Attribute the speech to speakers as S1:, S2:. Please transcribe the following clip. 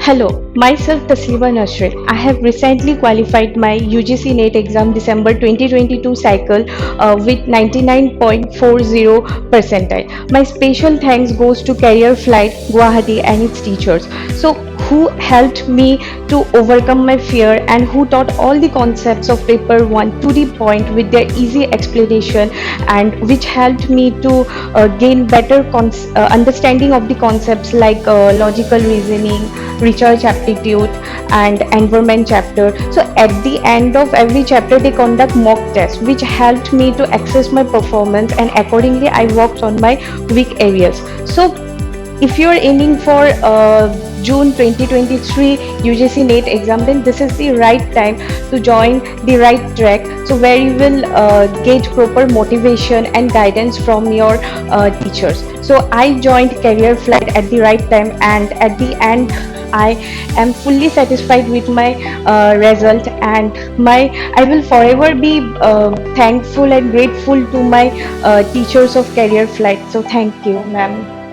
S1: Hello, myself Taslima Nasrin. I have recently qualified my UGC NET exam December 2022 cycle with 99.40 percentile. My special thanks goes to Careerflite, Guwahati and its teachers. So who helped me to overcome my fear and who taught all the concepts of paper 1 to the point with their easy explanation, and which helped me to gain better understanding of the concepts like logical reasoning, research aptitude and environment chapter. So at the end of every chapter they conduct mock tests which helped me to assess my performance, and accordingly I worked on my weak areas. So if you're aiming for June 2023 UGC NET exam, then this is the right time to join the right track, so where you will get proper motivation and guidance from your teachers. So I joined Careerflite at the right time, and at the end I am fully satisfied with my result, and I will forever be thankful and grateful to my teachers of Careerflite. So thank you, ma'am.